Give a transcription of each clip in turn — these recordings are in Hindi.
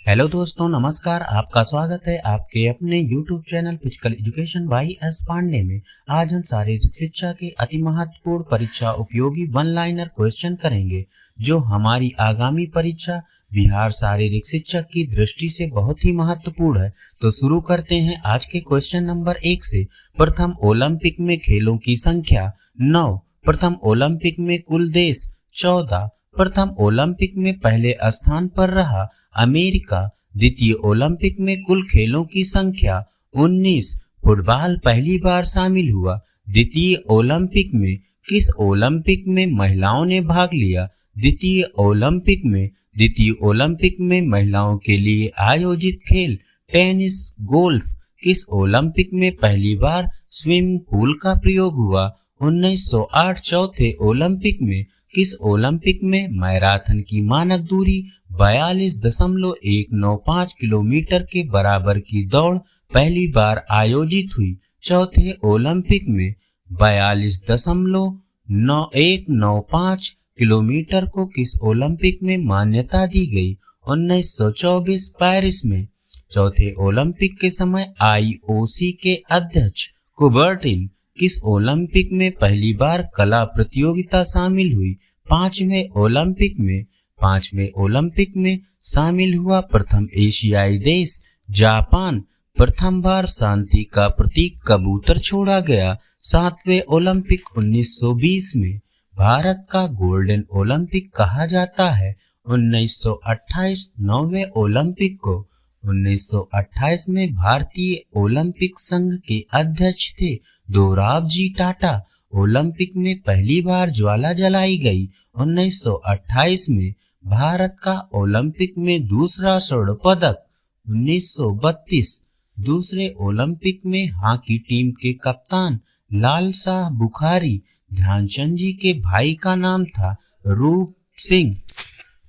हेलो दोस्तों, नमस्कार। आपका स्वागत है आपके अपने YouTube channel physical education by S Pandey में। आज हम शारीरिक शिक्षा के अति महत्वपूर्ण परीक्षा उपयोगी वन लाइनर क्वेश्चन करेंगे जो हमारी आगामी परीक्षा बिहार शारीरिक शिक्षक की दृष्टि से बहुत ही महत्वपूर्ण है। तो शुरू करते हैं आज के क्वेश्चन नंबर 1 से। प्रथम ओलंपिक में खेलों की संख्या 9। प्रथम ओलंपिक में कुल देश 14। प्रथम ओलंपिक में पहले स्थान पर रहा अमेरिका। द्वितीय ओलंपिक में कुल खेलों की संख्या 19। फुटबॉल पहली बार शामिल हुआ। द्वितीय ओलंपिक में किस ओलंपिक में महिलाओं ने भाग लिया? द्वितीय ओलंपिक में महिलाओं के लिए आयोजित खेल टेनिस। गोल्फ। किस ओलंपिक में पहली बार स्विमिंग पूल का प्रयोग हुआ? 1908। चौथे ओलंपिक में किस ओलंपिक में मैराथन की मानक दूरी 42.195 किलोमीटर के बराबर की दौड़ पहली बार आयोजित हुई? चौथे ओलंपिक में 42.195 किलोमीटर को किस ओलंपिक में मान्यता दी गई? 1924 पेरिस में। चौथे ओलंपिक के समय IOC के अध्यक्ष कुबर्टिन किस ओलंपिक में पहली बार कला प्रतियोगिता शामिल हुई? पांचवें ओलंपिक में शामिल हुआ प्रथम एशियाई देश जापान। प्रथम बार शांति का प्रतीक कबूतर छोड़ा गया। सातवें ओलंपिक 1920 में। भारत का गोल्डन ओलंपिक कहा जाता है 1928। नौवें ओलंपिक को 1928 में भारतीय ओलंपिक संघ के अध्यक्ष थे दोराबजी टाटा। ओलंपिक में पहली बार ज्वाला जलाई गई 1928 में। भारत का ओलंपिक में दूसरा स्वर्ण पदक 1932। दूसरे ओलंपिक में हॉकी टीम के कप्तान लाल शाह बुखारी ध्यानचंद जी के भाई का नाम था रूप सिंह।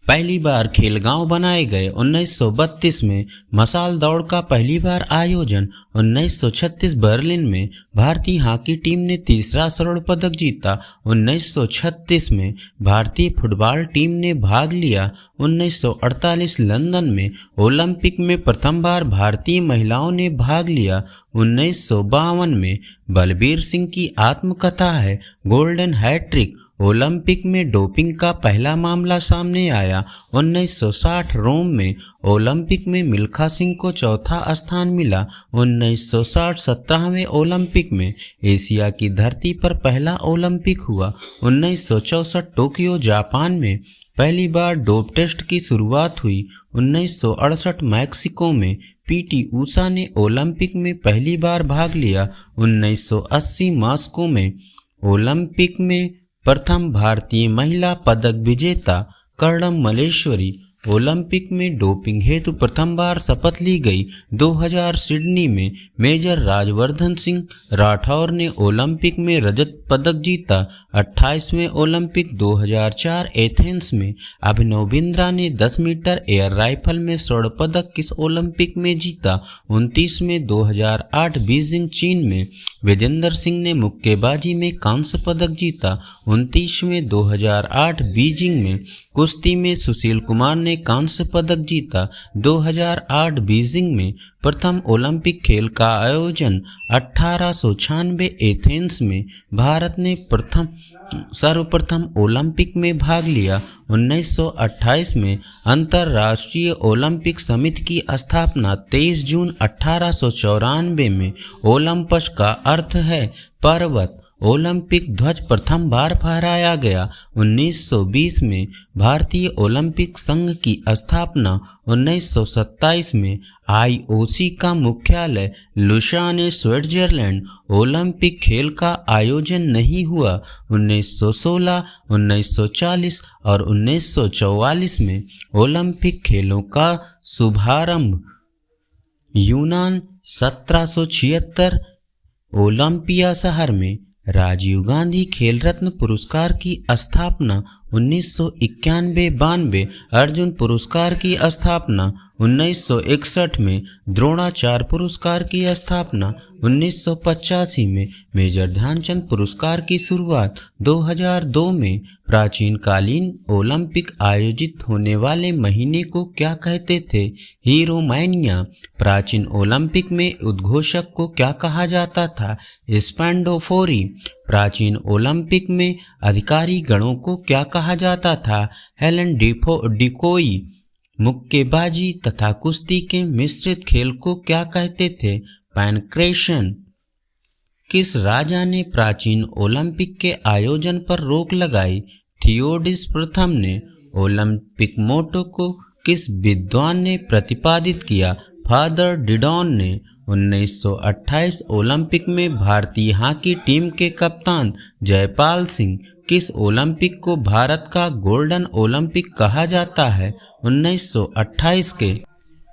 पहली बार खेल गांव बनाए गए 1932 में। मसाल दौड़ का पहली बार आयोजन 1936 बर्लिन में। भारतीय हॉकी टीम ने तीसरा स्वर्ण पदक जीता 1936 में। भारतीय फुटबॉल टीम ने भाग लिया 1948 लंदन में। ओलंपिक में प्रथम बार भारतीय महिलाओं ने भाग लिया 1952 में। बलबीर सिंह की आत्मकथा है गोल्डन हैट्रिक। ओलंपिक में डोपिंग का पहला मामला सामने आया 1960 रोम में। ओलंपिक में मिल्खा सिंह को चौथा स्थान मिला 1960। 17वें ओलंपिक में एशिया की धरती पर पहला ओलंपिक हुआ 1964 टोक्यो जापान में। पहली बार डोप टेस्ट की शुरुआत हुई 1968 मैक्सिको में। PT ऊषा ने ओलंपिक में पहली बार भाग लिया 1980 मॉस्को में। ओलंपिक में प्रथम भारतीय महिला पदक विजेता कर्णम मल्लेश्वरी। ओलंपिक में डोपिंग हेतु प्रथम बार शपथ ली गई 2000 सिडनी में। मेजर राजवर्धन सिंह राठौर ने ओलंपिक में रजत पदक जीता। 28वें ओलंपिक 2004 एथेंस में। अभिनव बिंद्रा ने 10 मीटर एयर राइफल में स्वर्ण पदक किस ओलंपिक में जीता? 29वें 2008 बीजिंग चीन में। विजेंदर सिंह ने मुक्केबाजी में कांस्य पदक जीता 29वें 2008 बीजिंग में। कुश्ती में सुशील कुमार ने कांस्य पदक जीता 2008 बीजिंग में। प्रथम ओलंपिक खेल का आयोजन 1896 एथेंस में। भारत ने सर्वप्रथम ओलंपिक में भाग लिया 1928 में। अंतर्राष्ट्रीय ओलंपिक समिति की स्थापना 23 जून 1894 में। ओलंपस का अर्थ है पर्वत। ओलंपिक ध्वज प्रथम बार फहराया गया 1920 में। भारतीय ओलंपिक संघ की स्थापना 1927 में। IOC का मुख्यालय लुसाने स्विट्जरलैंड। ओलंपिक खेल का आयोजन नहीं हुआ 1916, 1940 और 1944 में। ओलंपिक खेलों का शुभारंभ यूनान 1776 ओलंपिया शहर में। राजीव गांधी खेल रत्न पुरस्कार की स्थापना 1991-92 अर्जुन पुरस्कार की स्थापना, 1961 में द्रोणाचार्य पुरस्कार की स्थापना, 1985 में मेजर ध्यानचंद पुरस्कार की शुरुआत, 2002 में प्राचीन कालीन ओलंपिक आयोजित होने वाले महीने को क्या कहते थे? हीरोमैनिया। प्राचीन ओलंपिक में उद्घोषक को क्या कहा जाता था? स्पैंडोफोरी। प्राचीन ओलंपिक में अधिकारी गणों को क्या कहा जाता था? हेलन डिकोई। मुक्केबाजी तथा कुश्ती के मिश्रित खेल को क्या कहते थे? पैनक्रेशन। किस राजा ने प्राचीन ओलंपिक के आयोजन पर रोक लगाई? थियोडिस प्रथम ने। ओलंपिक मोटो को किस विद्वान ने प्रतिपादित किया? फादर डिडॉन ने। 1928 ओलंपिक में भारतीय हॉकी टीम के कप्तान जयपाल सिंह। किस ओलंपिक को भारत का गोल्डन ओलंपिक कहा जाता है? 1928 के।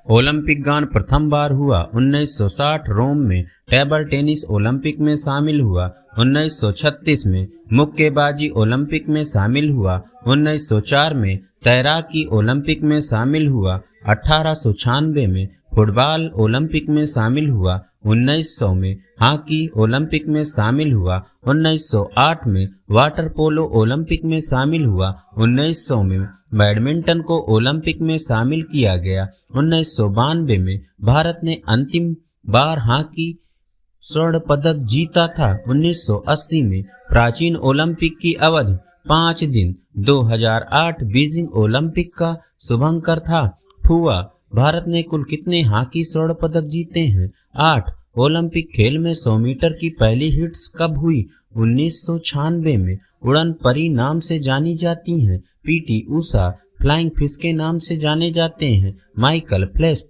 ओलंपिक गान प्रथम बार हुआ 1960 रोम में। टेबल टेनिस ओलंपिक में शामिल हुआ 1936 में। मुक्केबाजी ओलंपिक में शामिल हुआ 1904 में। तैराकी ओलंपिक में शामिल हुआ 1896 में। फुटबॉल ओलंपिक में शामिल हुआ 1900 में। हॉकी ओलंपिक में शामिल हुआ 1908 में। वाटर पोलो ओलंपिक में शामिल हुआ 1900 में। बैडमिंटन को ओलंपिक में शामिल किया गया 1992 में। भारत ने अंतिम बार हॉकी स्वर्ण पदक जीता था 1980 में। प्राचीन ओलंपिक की अवधि 5 दिन। 2008 बीजिंग ओलंपिक का शुभंकर था। हुआ। भारत ने कुल कितने हॉकी स्वर्ण पदक जीते हैं? 8। ओलंपिक खेल में 100 मीटर की पहली हिट्स कब हुई? 1996 में। उड़न परी नाम से जानी जाती हैं पीटी ऊषा। फ्लाइंग फिश के नाम से जाने जाते हैं माइकल फेल्प्स।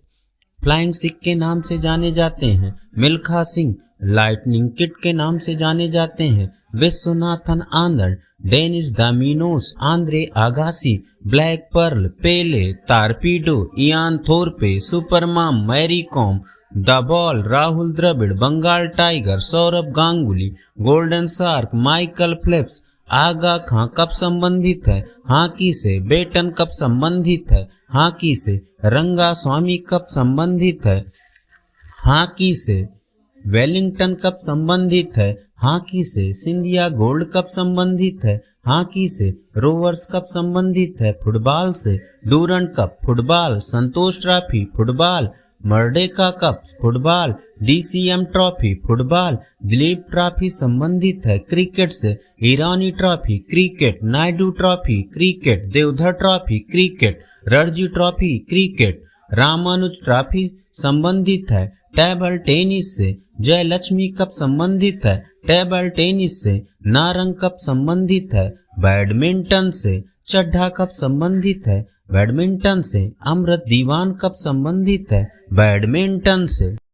फ्लाइंग सिख के नाम से जाने जाते हैं मिल्खा सिंह। लाइटनिंग किड के नाम से जाने जाते हैं विश्वनाथन आनंद, डेनिस डामिनोस, Andre Agassi, black pearl, Pele, torpedo, Ian Thorpe, supermom, Mary Kom, the wall, Rahul Dravid, Bengal tiger, Sourav Ganguly, golden shark, Michael Phelps. Aga Khan कब संबंधित है हॉकी से? बेटन कब संबंधित है हॉकी से? रंगा स्वामी कब संबंधित है हॉकी से? वेलिंगटन कब संबंधित है हॉकी से? सिंधिया गोल्ड कब संबंधित है हॉकी से? रोवर्स कब संबंधित है फुटबॉल से? Durand cup football, Santosh trophy football, Merdeka cup football, DCM trophy football. Duleep trophy संबंधित है क्रिकेट से। Irani trophy cricket, Naidu trophy cricket, Deodhar trophy cricket, Ranji trophy cricket. Ramanuja trophy संबंधित है टेबल टेनिस से। जयलक्ष्मी कप संबंधित है टेबल टेनिस से। नारंग कप संबंधित है बैडमिंटन से। चड्ढा कप संबंधित है बैडमिंटन से। अमृत दीवान कप संबंधित है बैडमिंटन से।